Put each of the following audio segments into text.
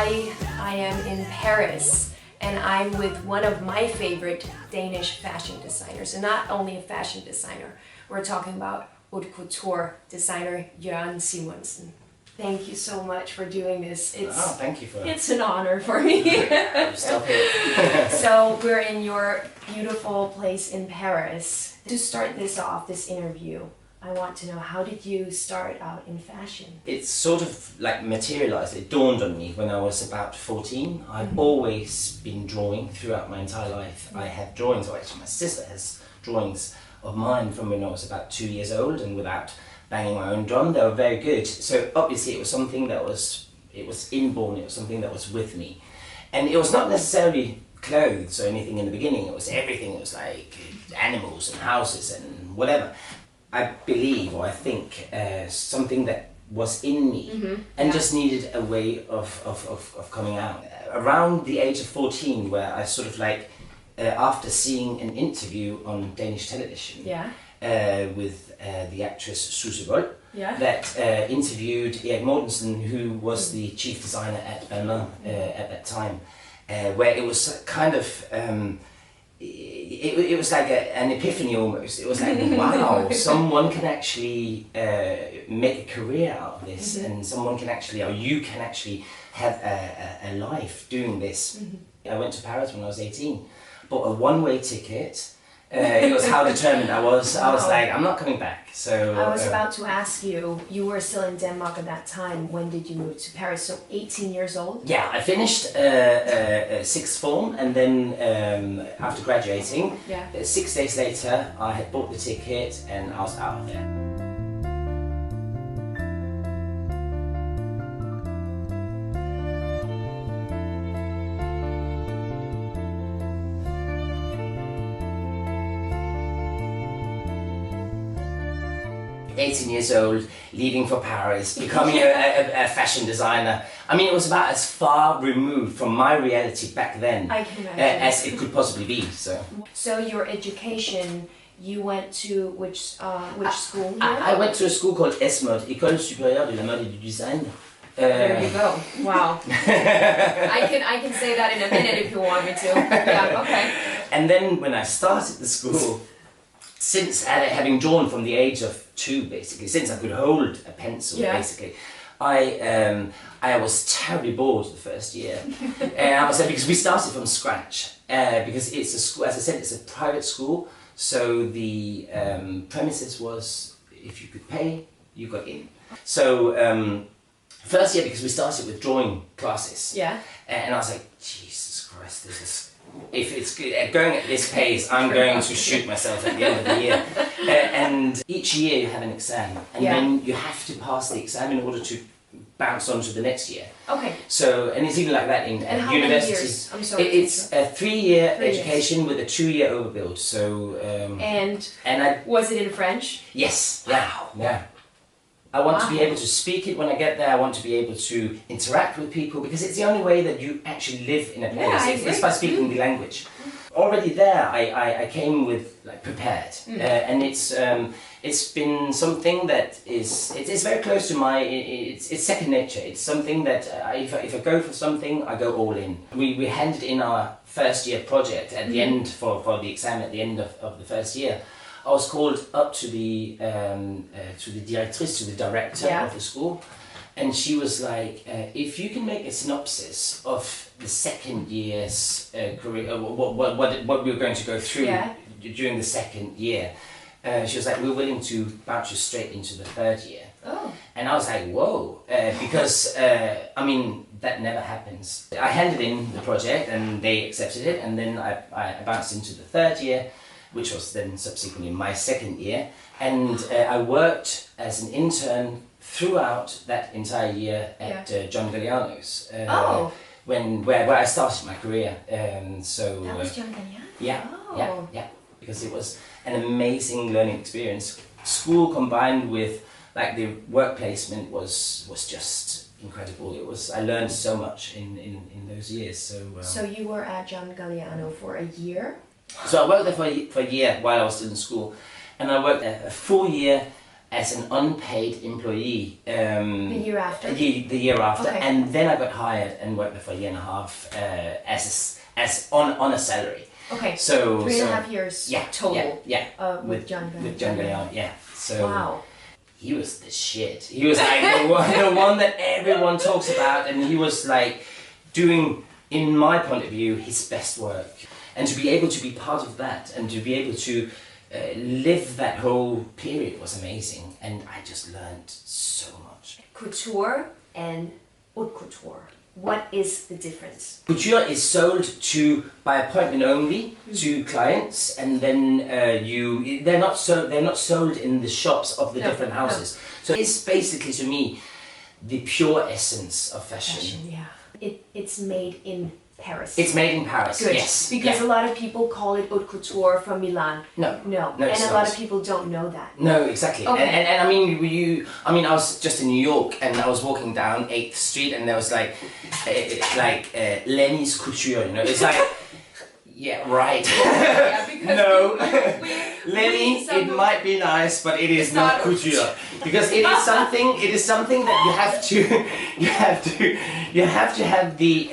I am in Paris, and I'm with one of my favorite Danish fashion designers, and not only a fashion designer. We're talking about Haute Couture designer Jørgen Simonsen. Thank you so much for doing this. Thank you for that. It's an honor for me. I'm still here. So we're in your beautiful place in Paris. To start this off, this interview, I want to know, how did you start out in fashion? It's sort of like materialized. It dawned on me when I was about 14. I've always been drawing throughout my entire life. I have drawings, or actually my sister has drawings of mine from when I was about 2 years old, and without banging my own drum, they were very good. So obviously it was something that was inborn, it was something that was with me. And it was not necessarily clothes or anything in the beginning, it was everything. It was like animals and houses and whatever. I believe, or I think, something that was in me and just needed a way of coming out. Around the age of 14, where I sort of like, after seeing an interview on Danish television with the actress Susse Wold, that interviewed Erik Mortensen, who was the chief designer at Balmain at that time, where it was kind of, it was like an epiphany almost. It was like, wow, someone can actually make a career out of this, and someone can actually, or you can actually have a life doing this. I went to Paris when I was 18, bought a one-way ticket. It was how determined I was. I was like, I'm not coming back. So I was about to ask you, you were still in Denmark at that time. When did you move to Paris? So 18 years old? Yeah, I finished sixth form, and then after graduating, 6 days later, I had bought the ticket and I was out of there. 18 years old, leaving for Paris, becoming a fashion designer. I mean, it was about as far removed from my reality back then as it could possibly be. So your education, you went to which school? I went to a school called ESMOD, École Supérieure de la Mode et du Design. There you go. Wow. I can say that in a minute if you want me to. Yeah, okay. And then when I started the school, since having drawn from the age of 2, basically, since I could hold a pencil, basically, I was terribly bored the first year. And I was because we started from scratch. Because it's a school, as I said, it's a private school. So the premises was, if you could pay, you got in. So first year, because we started with drawing classes. Yeah. And I was like, Jesus Christ, this is. If it's going at this pace, I'm going to shoot myself at the end of the year. And each year you have an exam, and then you have to pass the exam in order to bounce on to the next year. Okay. So, and it's even like that in universities. I'm sorry. It's a 3-year education with a 2-year overbuild. So. Was it in French? Yes. Wow. Yeah. I want to be able to speak it when I get there. I want to be able to interact with people, because it's the only way that you actually live in a place. It's by speaking the language. Already there, I came with like prepared, and it's been something that it's very close to my. It's second nature. It's something that if I go for something, I go all in. We handed in our first year project at the end for the exam at the end of the first year. I was called up to the directrice, to the director of the school, and she was like, if you can make a synopsis of the second year's career, what we were going to go through during the second year, she was like, we're willing to bounce you straight into the third year. Oh. And I was like, whoa, because, I mean, that never happens. I handed in the project and they accepted it, and then I bounced into the third year, which was then subsequently my second year, and I worked as an intern throughout that entire year at John Galliano's, where I started my career. That was John Galliano? Yeah, because it was an amazing learning experience. School combined with like the work placement was just incredible. I learned so much in those years. So you were at John Galliano for a year? So I worked there for a year while I was still in school, and I worked a full year as an unpaid employee. The year after? The year after. Okay. And then I got hired and worked there for a year and a half as on a salary. Okay, so 3.5 years total with John Galliano. With John Galliano, yeah. So wow. He was the shit. He was like the one that everyone talks about, and he was like doing, in my point of view, his best work. And to be able to be part of that, and to be able to live that whole period was amazing, and I just learned so much. Couture and haute couture. What is the difference? Couture is sold by appointment only to clients, and then they're not sold in the shops of the different houses. So it's basically, to me, the pure essence of fashion. Yeah. It's made in Paris. It's made in Paris. Good. Yes. Because a lot of people call it haute couture from Milan. No. And a lot of people don't know that. No, exactly. Okay. And I mean, I was just in New York, and I was walking down 8th Street, and there was like Lenny's Couture. You know, it's like. Yeah, right. No, Lenny, it might be nice, but it is not couture, because it is something that you have to have the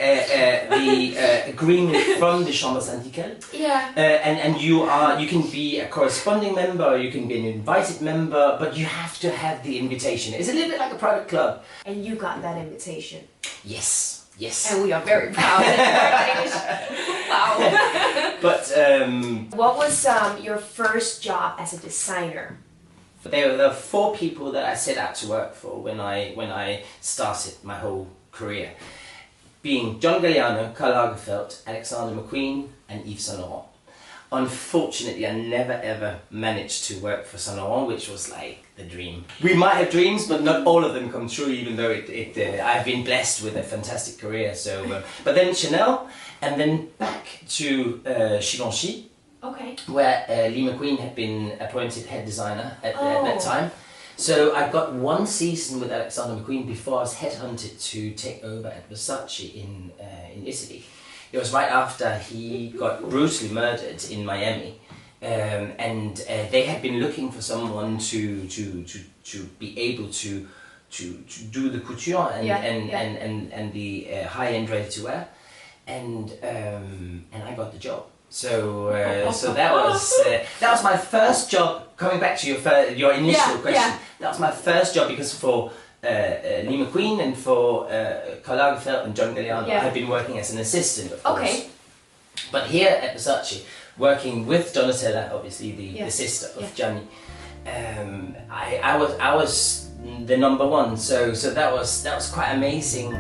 agreement from the Chambre Syndicale. Yeah. And you can be a corresponding member, or you can be an invited member, but you have to have the invitation. It's a little bit like a private club. And you got that invitation. Yes. Yes. And we are very proud. Wow. But what was your first job as a designer? There were 4 people that I set out to work for when I started my whole career, being John Galliano, Karl Lagerfeld, Alexander McQueen, and Yves Saint Laurent. Unfortunately, I never ever managed to work for Saint Laurent, which was like the dream. We might have dreams, but not all of them come true, even though I've been blessed with a fantastic career. So, but then Chanel, and then back to Givenchy, okay, where Lee McQueen had been appointed head designer at that time. So I got 1 season with Alexander McQueen before I was headhunted to take over at Versace in Italy. It was right after he got brutally murdered in Miami, and they had been looking for someone to be able to do the couture and the high-end ready-to-wear, and I got the job. So that was my first job. Coming back to your initial question, that was my first job, because for Lee McQueen and for Karl Lagerfeld and John Galliano, I've been working as an assistant, of course. Okay. But here at Versace, working with Donatella, obviously the sister of Gianni, I was the number 1. So that was quite amazing.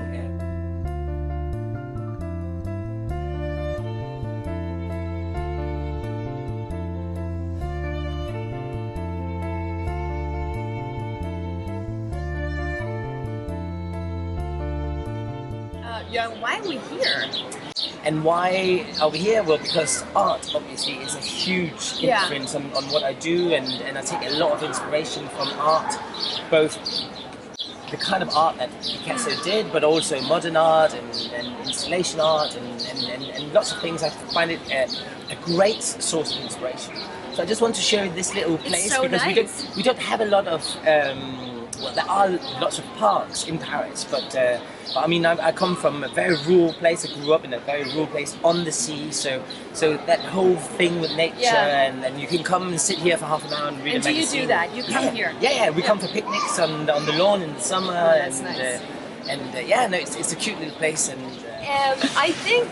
Jørgen, why are we here? And why are we here? Well, because art obviously is a huge influence on what I do, and I take a lot of inspiration from art, both the kind of art that Picasso did, but also modern art and installation art and lots of things. I find it a great source of inspiration. So I just want to show this little place, because we don't have a lot of well, there are lots of parks in Paris, but I mean, I come from a very rural place. I grew up in a very rural place on the sea, so that whole thing with nature, and you can come and sit here for half an hour and read a magazine. And do you do that? You come here? Yeah. We come for picnics on the lawn in the summer. Oh, that's nice. It's a cute little place, and I think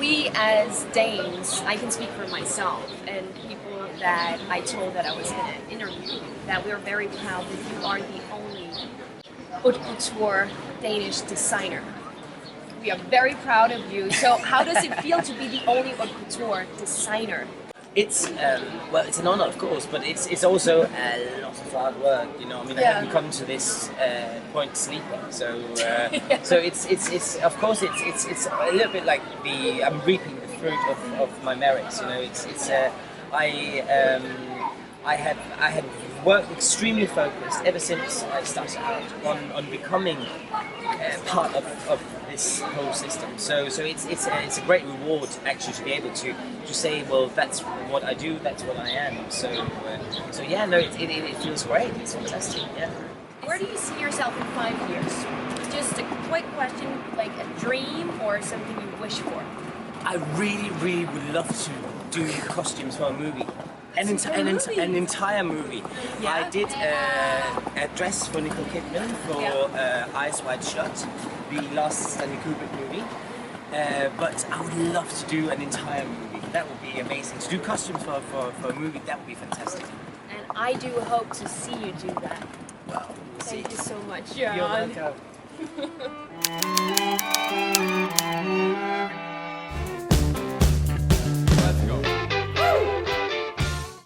we as Danes, I can speak for myself and people that I told that I was going to interview, that we're very proud that you are the only haute couture Danish designer. We are very proud of you. So how does it feel to be the only haute couture designer? It's well, it's an honor, of course, but it's also a lot of hard work. You know, I mean, I haven't come to this point sleeping, so so it's of course it's a little bit like I'm reaping the fruit of my merits. You know, I have worked extremely focused ever since I started out on becoming part of this whole system. So it's a great reward actually to be able to say, well, that's what I do, that's what I am. So yeah, no, it feels great. It's fantastic. Yeah. Where do you see yourself in 5 years? Just a quick question, like a dream or something you wish for. I really would love to do costumes for a movie. An entire movie. Yeah. I did a dress for Nicole Kidman for Eyes Wide Shut, the last Stanley Kubrick movie. But I would love to do an entire movie. That would be amazing. To do costumes for a movie, that would be fantastic. And I do hope to see you do that. Well, we'll see. Thank you so much, John. You're welcome.